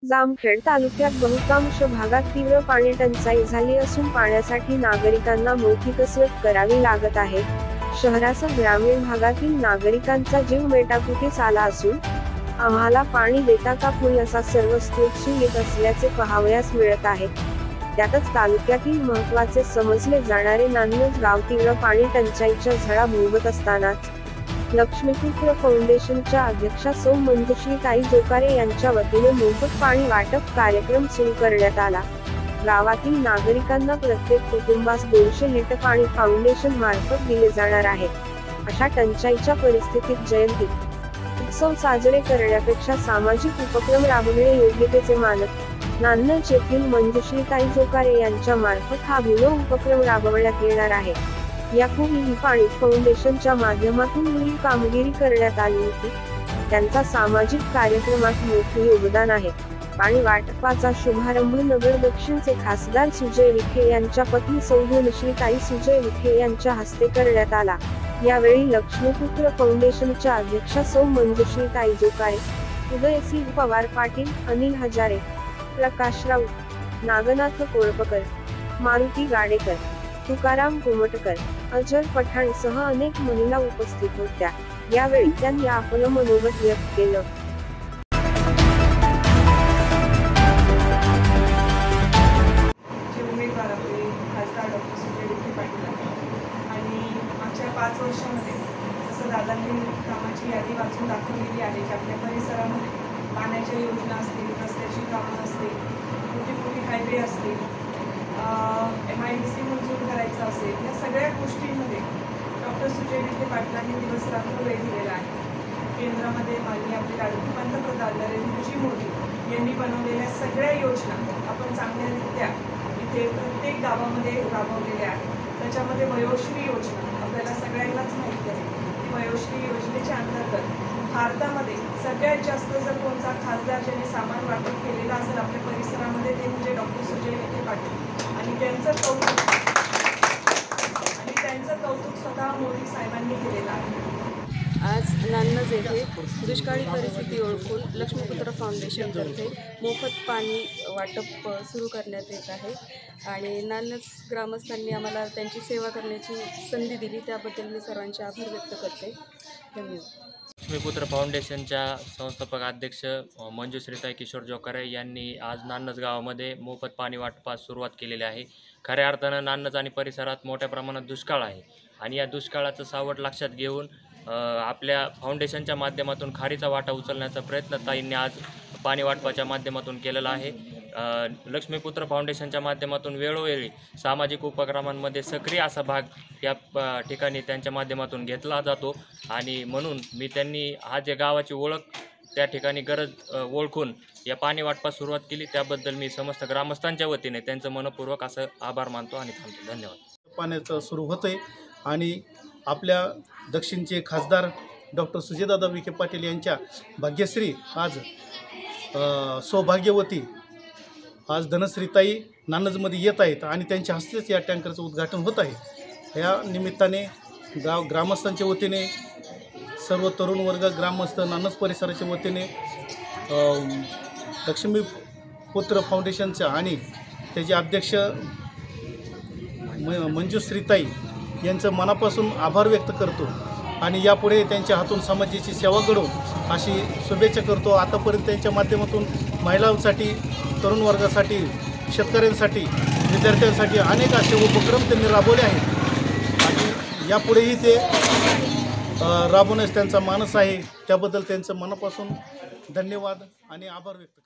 जामखेड तालुक्यात बहुतांश भागात तीव्र पाणी टंचाई झाली असून पाण्यासाठी नागरिकांना मोठी कसरत करावी लागत आहे। शहरासह ग्रामीण भागातील नागरिकांचा जीव मेटाकुटीस आला असून आम्हाला पाणी देता का पुढे असा सर्व स्तोत्र येत असल्याचे पाहावयास मिळत आहे। त्यातच तालुक्यातील महत्त्वाचे समजले जाणारे नान्नज गाव तीव्र पाणी टंचाईच्या झळा भोगत असतानाच लक्ष्मीपुत्र फाउंडेशनच्या अध्यक्षा सौ मंजुश्रीताई जोकारे यांच्या वतीने मोफत पाणी वाटप कार्यक्रम सुरू करण्यात आला। गावातील नागरिकांना प्रत्येक कुटुंबास 200 लिटर पाणी फाउंडेशन मार्फत दिले जाणार आहे। अशा टंचाईच्या परिस्थितीत जयंती उत्सव साजरे करण्यापेक्षा सामाजिक उपक्रम राबविणे योग्यतेचे मानत नान्नज येथील मंजुश्रीताई जोकारे यांच्या मार्फत हा अभिनव उपक्रम राबवण्यात येणार आहे। यापूर्वी पाणी फाउंडेशनच्या माध्यमातून विविध कामगिरी करण्यात आली होती, त्यांचा सामाजिक कार्यक्रमात मोठे योगदान आहे। पाणी वाटपाचा शुभारंभ नगर दक्षिणचे खासदार सुजय विखे यांच्या पत्नी सौ धनश्रीताई सुजय विखे यांच्या हस्ते करण्यात आला। यावेळी लक्ष्मीपुत्र फाउंडेशनच्या अध्यक्षा सौ मंजुश्रीताई जोकारे, उदयसिंह पवार पाटील, अनिल हजारे, प्रकाश राऊत, नागनाथ कोळपकर, मारुती गाडेकर, तुकाराम कोमटकर, अजर पठाण सह अनेक महिला उपस्थित होत्या। यावेळी त्यांनी आपलं मनोगत व्यक्त केलं। उमेदवार आपले खासदार डॉक्टर सुजय विखे पाटील आणि मागच्या 5 वर्षांमध्ये जसं दादांनी कामाची यादी वाचून दाखवलेली आहे की आपल्या परिसरामध्ये पाण्याच्या योजना असतील, रस्त्याची कामं असतील, मोठी हायवे असतील, MIDC मंजूर करायचं असेल, या सगळ्या गोष्टींमध्ये डॉक्टर सुजय विखे पाटलांनी दिवस रात्र वेळ दिलेला आहे। केंद्रामध्ये माननीय आपले लाडके पंतप्रधान नरेंद्रजी मोदी यांनी बनवलेल्या सगळ्या योजना आपण चांगल्यारित्या इथे प्रत्येक गावामध्ये राबवलेल्या आहेत। त्याच्यामध्ये वयोश्री योजना आपल्याला सगळ्यांनाच माहिती आहे। वयोश्री योजनेच्या अंतर्गत भारतामध्ये सगळ्यात जास्त जर कोणता खासदार ज्याने सामान वाटप केलेला असेल आपल्या परिसरामध्ये ते म्हणजे डॉक्टर सुजय विखे पाटील आणि त्यांचं कौतुक स्वतः मोदी साहेबांनी केलेलं आहे। आज नान्नज येथे दुष्काळी परिस्थिती ओळखून लक्ष्मीपुत्र फाउंडेशनतर्फे मोफत पाणी वाटप सुरू करण्यात येत आहे आणि नान्नज ग्रामस्थांनी आम्हाला त्यांची सेवा करण्याची संधी दिली, त्याबद्दल मी सर्वांचे आभार व्यक्त करते। धन्यवाद। लक्ष्मीपुत्र फाउंडेशनच्या संस्थापक अध्यक्ष मंजुश्रीताई किशोर जोकारे यांनी आज नान्नज गावामध्ये मोफत पाणी वाटपास सुरुवात केलेली आहे। खऱ्या अर्थानं नान्नज आणि परिसरात मोठ्या प्रमाणात दुष्काळ आहे आणि या दुष्काळाचं सावट लक्षात घेऊन आपल्या फाउंडेशनच्या माध्यमातून खारीचा वाटा उचलण्याचा प्रयत्न ताईंनी आज पाणी वाटपाच्या माध्यमातून केलेला आहे। लक्ष्मीपुत्र फाउंडेशनच्या माध्यमातून वेळोवेळी सामाजिक उपक्रमांमध्ये सक्रिय असा भाग या ठिकाणी त्यांच्या माध्यमातून घेतला जातो आणि म्हणून मी त्यांनी हा जे गावाची ओळख त्या ठिकाणी गरज ओळखून या पाणी वाटपास सुरुवात केली, त्याबद्दल मी समस्त ग्रामस्थांच्या वतीने त्यांचं मनपूर्वक असं आभार मानतो आणि थांबतो। धन्यवाद। पाण्याचं सुरू होतंय आणि आपल्या दक्षिणचे खासदार डॉक्टर सुजयदादा विखे पाटील यांच्या भाग्यश्री आज सौभाग्यवती आज धनश्रीताई नान्नजमध्ये येत आहेत आणि त्यांच्या हस्तेच या टँकरचं उद्घाटन होत आहे। या निमित्ताने ग्रामस्थांच्या वतीने सर्व तरुण वर्ग ग्रामस्थ नान्नज परिसराच्या वतीने लक्ष्मीपुत्र फाउंडेशनच्या आणि त्याचे अध्यक्ष मंजुश्रीताई यांचं मनापासून आभार व्यक्त करतो आणि यापुढे त्यांच्या हातून समाजाची सेवा घडो अशी शुभेच्छा करतो। आतापर्यंत त्यांच्या माध्यमातून महिलांसाठी, तरुण वर्गासाठी, शेतकऱ्यांसाठी, विद्यार्थ्यांसाठी अनेक असे उपक्रम त्यांनी राबवले आहेत आणि यापुढेही ते राबवण्यास त्यांचा मानस आहे। त्याबद्दल त्यांचं मनापासून धन्यवाद आणि आभार व्यक्त करतो।